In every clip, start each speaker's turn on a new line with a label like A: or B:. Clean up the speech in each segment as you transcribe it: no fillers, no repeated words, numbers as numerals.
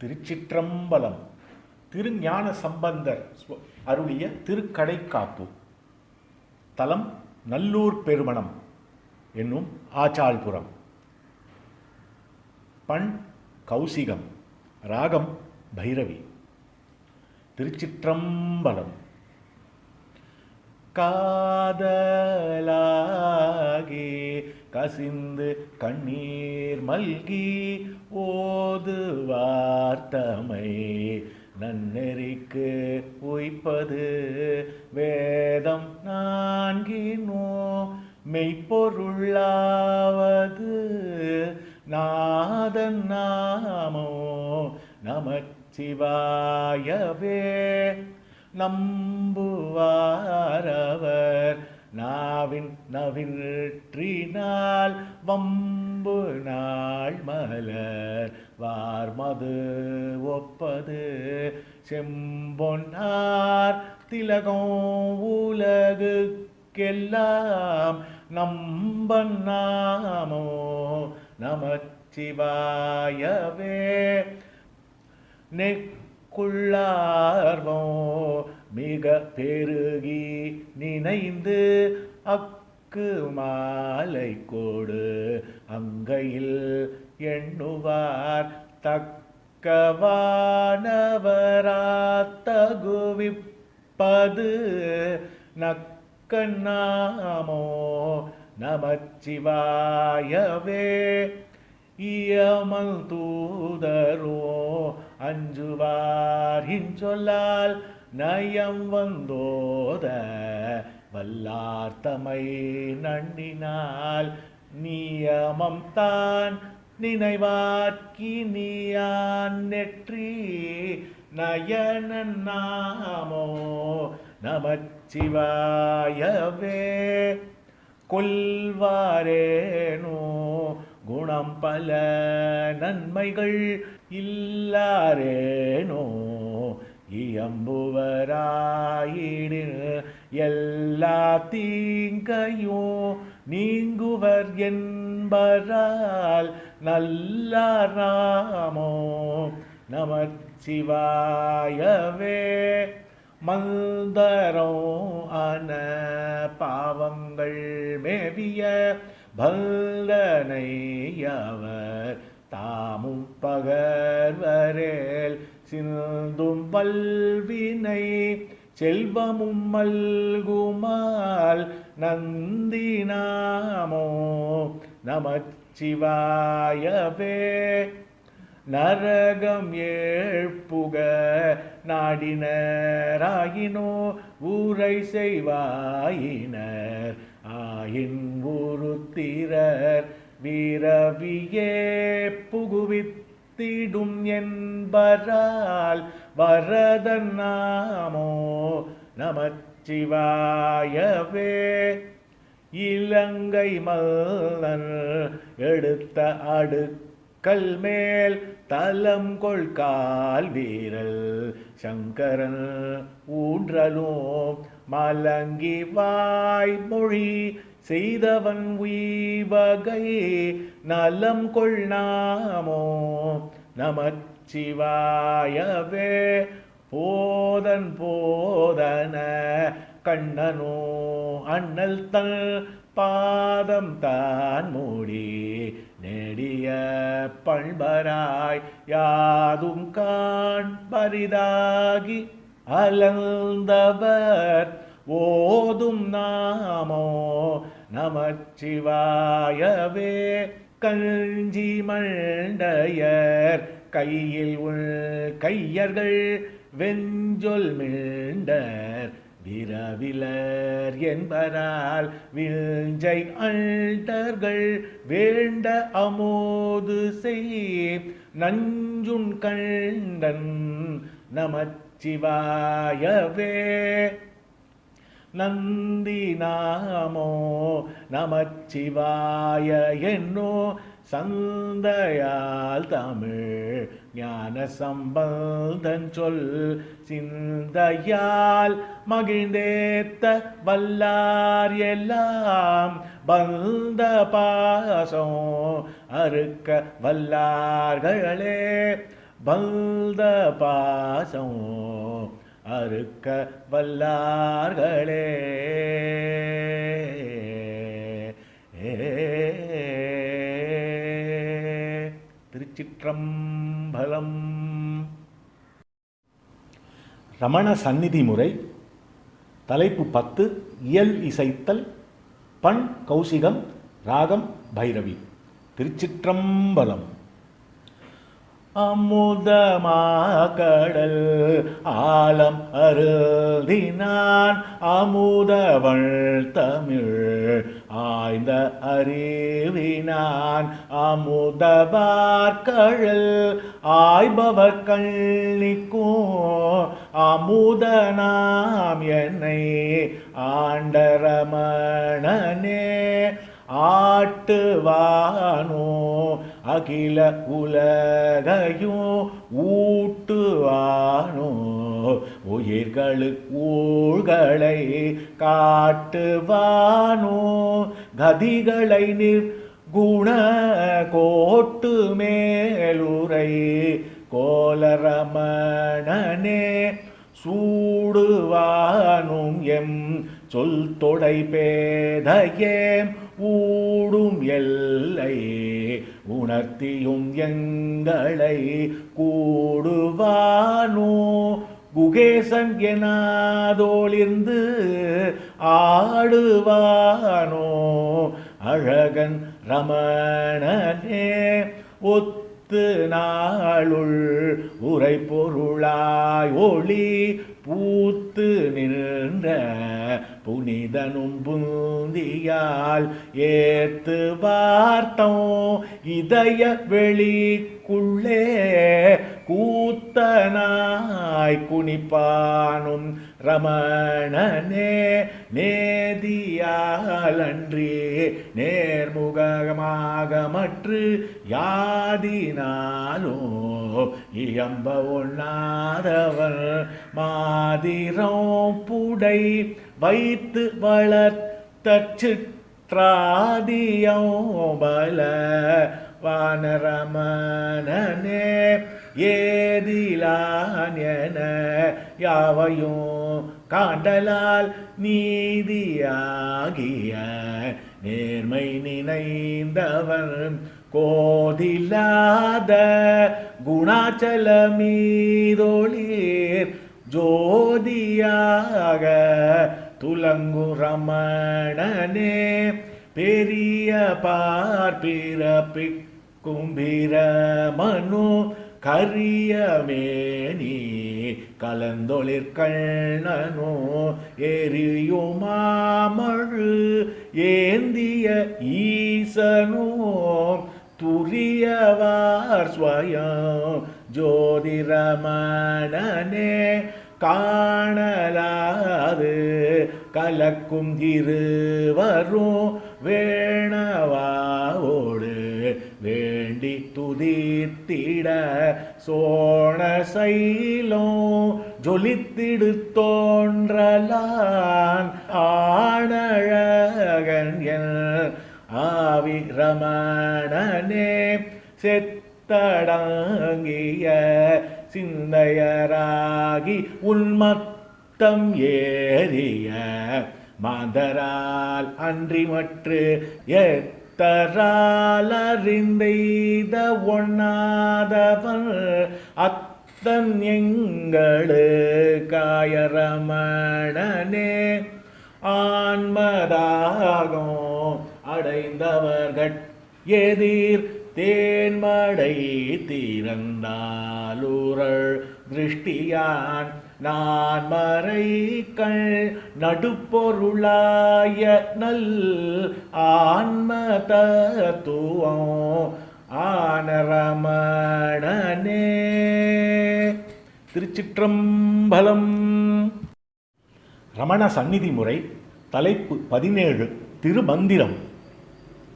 A: திருச்சிற்றம்பலம். திருஞான சம்பந்தர் அருளிய திருக்கடைக்காப்பு. தலம் நல்லூர் பெருமணம் என்னும் ஆச்சாள்புரம். பண் கௌசிகம். ராகம் பைரவி. திருச்சிற்றம்பலம். காதலாகி கசிந்து கண்ணீர் மல்கி ஓது வார்த்தமை நன்னெறிக்கு உய்ப்பது வேதம் நான்கினோ மெய்ப்பொருளாவது நாதன் நாமோ நமச்சிவாயவே. நம்புவாரவர் நாவின் நவிற்றினால் வம்பு நாள் மலர் வார்மது ஒப்பது செம்பொன்னார் திலகம் உலகுக்கெல்லாம் நம்பன் நாமோ நமச்சிவாயவே. நெக்குள்ளார்வோ மிக பெருகி நினைந்து அக்கு மாலை கோடு அங்கையில் எண்ணுவார் தக்கவானவராத்தகுவிப்பது நக்கண்ணாமோ நமச்சிவாயவே. இயமல் தூதரோ அஞ்சுவார் இஞ்சொல்லால் நயம் வந்தோத வல்லார்த்தமை நண்ணினால் நியமம் தான் நினைவார்க்கி நீயான் நெற்றி நயனன் நாமோ நமச்சிவாயவே. கொல்வாரேனோ குணம் பல நன்மைகள் இல்லாரேனோ இயம்புவராயிடின் எல்லா தீங்கையும் நீங்குவர் என்பரால் நல்லார் நாமோ நமச்சிவாயவே. மந்தரம் அன பாவங்கள் மேவிய பல்தனையவர் தாமும் பகர்வரேல் சிந்தும் பல்வினை செல்வமும் மல்குமால் நந்தி நாமோ நமச்சிவாயவே. நரகம் ஏழ்புக நாடினராயினோ ஊரை செய்வாயினர் ஆயின் உருத்திரர் வீரவியே புகுவித்திடும் என்பரால் வரதன் நாமோ நமச்சிவாயவே. இலங்கை மல்லன் எடுத்த அடுக்கல் மேல் தலம் கொள்கால் வீரல் சங்கரன் ஊன்றலும் மலங்கி வாய்மொழி செய்தவன் உய்வகை நலம் கொள் நாமோ நமச்சிவாயவே. போதன் போதன கண்ணனோ அண்ணல் தன் பாதம் தான் மூடி நெடிய பண்பராய் யாதும் காண்பரிதாகி அலர்ந்தவர் ஓதும் நாமோ நமச்சிவாயவே. கஞ்சி மண்டையர் கையில் உள் கையர்கள் வெஞ்சொல் மீண்டர் விரவிலர் என்பரால் விஞ்சை அண்டர்கள் வேண்ட அமோது செய் நஞ்சுண் கண்டன் நமச்சிவாயவே. நந்தி நாமோ நமச்சிவாய என்னோ சந்தையால் தமிழ் ஞான சம்பந்தன் சொல் சிந்தையால் மகிழ்ந்தேத்த வல்லார் எல்லாம் பந்த பாசம் அறுக்க வல்லார்களே பல்த பாசம் அறுக்க வல்லார்களே. திருச்சிற்றம்பலம். ரமண சந்நிதி முறை. தலைப்பு 10. இயல் இசைத்தல். பண் கௌசிகம், ராகம் பைரவி. திருச்சிற்றம்பலம். அமுதமாகடல் ஆலம் அருதினான் அமுதவள் தமிழ் ஆய்ந்த அறிவினான் அமுதவார்கழல் ஆய்பவர் கண்ணிக்கும் அமுதனாம் என்னை ஆண்டரமணனே ஆட்டுவானோ அகில உலகையும் ஊட்டுவானோ உயிர்களுக்கு ஊழ்களை காட்டுவானோ கதிகளை நிர்குண கோட்டு மேலுரை கோலரமணனே சூடுவானும் எம் சொல் தொடை பேதையேம் ஊடும் எல்லை உணர்த்தியும் எங்களை கூடுவானோ குகேசன் எனாதோளிர்ந்து ஆடுவானோ அழகன் ரமணனே ஒத்து நாளுள் உரை பொருளாய் ஒளி பூத்து நின்ற புனிதனும் புந்தியால் ஏத்து வார்த்தம் இதய வெளிக்குள்ளே கூத்தனாய் குனிப்பானும் ரமணனே நேதியாலன்றி நேர்முகமாக மற்று யாதினாலோ இயம்ப ஒண்ணாதவன் மாதிரம் புடை வைத்து வளர்த்தச்சிற்றாதியம் பல வானரமணனே ஏதிலான் என யாவையும் காண்டலால் நீதியாகிய நேர்மை நினைந்தவன் கோதிலாத குணாச்சல மீதொளிர் ஜோதியாக துலங்கு ரமணனே பெரிய பார்ப்பிறப்பிக்கும் பிரமனு கரியமேனி கலந்தொளிர் கண்ணனோ எரியுமாமழு ஏந்திய ஈசனோ துரியவார் ஸ்வயம் ஜோதிரமணனே காணலாது கலக்கும் இருவரும் வேணவாவோடு வேண்டி துதித்திட சோழ சைலம் ஜொலித்திடு தோன்றலான் ஆணழகன் என் ஆவி ரமணனே செத்தடங்கிய சிந்தையராகி உன்மத்தம் ஏறிய மாதரால் அன்றி மற்று எத்தரால் அறிந்தெய்த ஒண்ணாதவன் அத்தன் எங்களு காயரமணனே ஆன்மதாகம் அடைந்தவர்கள் எதிர் தேன்மடை தீரந்தாலுரள் திருஷ்டியான் நான் மறைகள் நடுப்பொருளாய நல் ஆன்ம தத்துவம் ஆனரமணனே. திருச்சிற்றம்பலம். ரமண சந்நிதி முறை. தலைப்பு 17. திருமந்திரம்.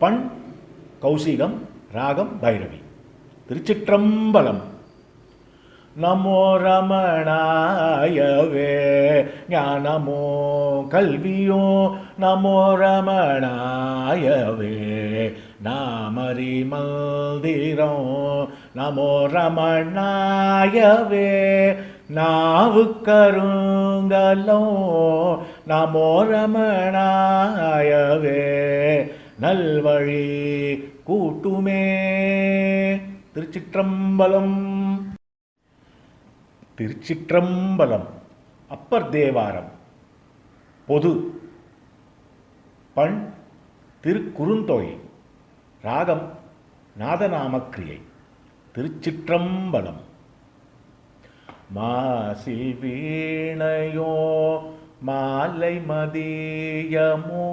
A: பண் கௌசிகம், ராகம் பைரவி. திருச்சிற்றம்பலம். நமோ ரமணாயவே ஞானமோ கல்வியோ நமோ ரமணாயவே நாமரி மந்திரம் நமோ ரமணாயவே நாவு கருங்கலம் நமோ ரமணாயவே நல்வழி கூட்டுமே. திருச்சிற்றம்பலம். திருச்சிற்றம்பலம். அப்பர் தேவாரம். பொது. பண் திருக்குறுந்தொகை. ராகம் நாதநாமக்கிரியை. திருச்சிற்றம்பலம். மாசில் வீணையோ மாலை மதியமோ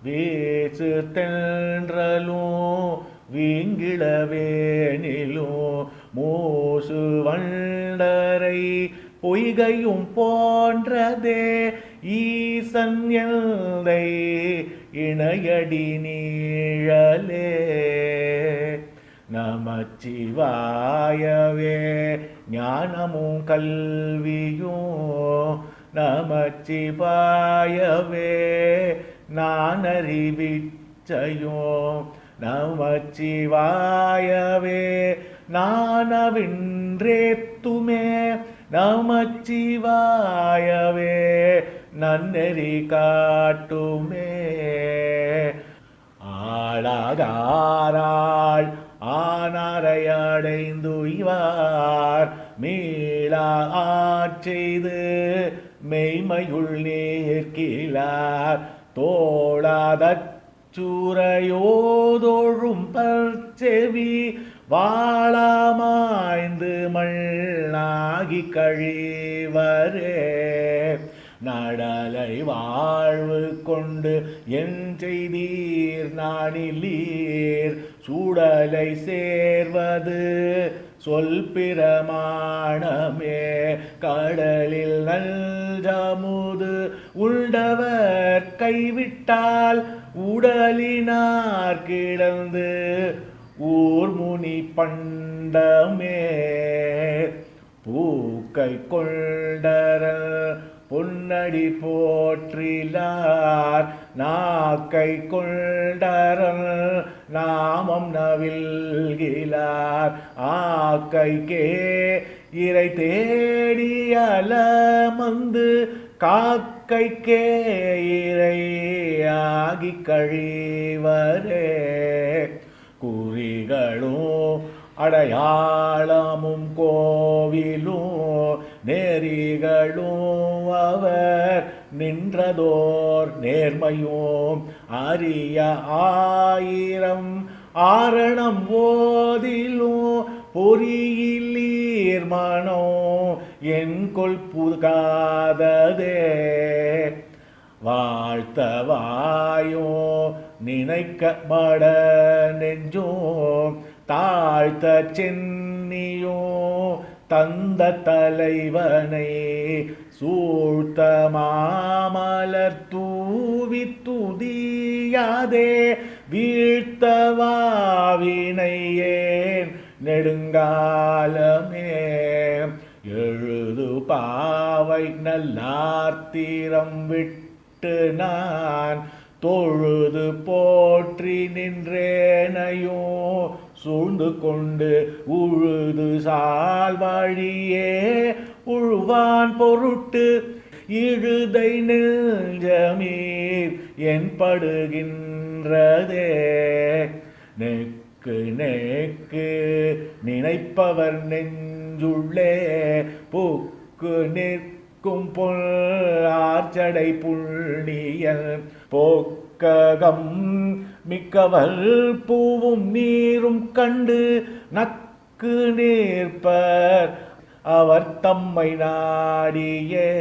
A: வீசு தென்றலோ வீங்கிளவேனிலோ மூசு வண்டரை பொய்கையும் போன்றதே ஈசன் எந்தை இணையடி நீழலே. நமச்சிவாயவே ஞானமும் கல்வியும் நமச்சிவாயவே நானறிவிச்சையும் நமச்சிவாயவே நானவின்றேத்துமே நமச்சிவாயவே நன்னெறி காட்டுமே. ஆளாகாராள் ஆனாரையடைந்துய்வார் மீளா ஆட்செய்து மெய்மையுள் நேர்கிலார் தோளாதச்சூரையோதொழும் பற்செவி வாழாமாய்ந்து மண்ணாகி கழிவரே. நடலை வாழ்வு கொண்டு என் செய்தீர் நானிலீர் சூடலை சேர்வது சொல் பிரமாணமே. கடலில் நல்ஜமுது உண்டவர் கைவிட்டால் உடலினார் கிடந்து ஊர்முனி பண்டமே. பூக்கை கொண்டர பொன்னடி போற்றிலார் நாக்கை கொண்டரன் நாமம் நவில்கிலார் ஆக்கைக்கே இறை தேடியல மந்து காக்கைக்கே இறையாகி கழிவரே. குறிகளும் அடையாளமும் கோவிலும் நெறிகளும் அவர் நின்றதோர் நேர்மையும் அரிய ஆயிரம் ஆரணம் ஓதிலும் பொறியிலீர் மனோ என் கொள் புகாததே. வாழ்த்தவாயோ நினைக்கப்பட நெஞ்சோம் தாழ்த்த சென்னியோ தந்த தலைவனை சூழ்த்த மாமலர் தூவி துதியாதே வீழ்த்தவாவினையேன் நெடுங்காலமே. எழுது பாவை நல்லார்த்திரம் விட்டு நான் தொழுது போற்றி நின்றேனையோ சூழ்ந்து கொண்டு உழுது சால்வழியே உழுவான் பொருட்டு இழுதை நெஞ்சமீர் என் படுகின்றதே. நெக்கு நெக்கு நினைப்பவர் நெஞ்சுள்ளே புக்கு நிற்கும் பொல் ஆர்ச்சடை புள்ளியல் போக்ககம் மிக்கவர் பூவும் நீரும் கண்டு நக்கு நேர்ப்பர் அவர் தம்மை நாடியே.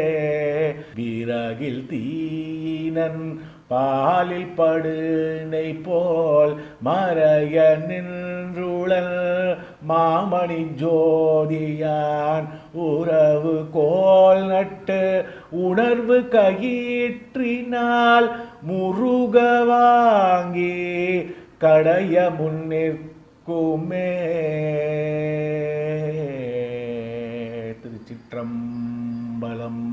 A: விறகில் தீனன் பாலில் படுனை போல் மறைய நின்றுளல் மாமணி ஜோதியான் உறவு கோல் நட்டு உணர்வு கயிற்றினால் முருக வாங்கி கடைய முன்னிற்குமே. திருச்சிற்றம்பலம்.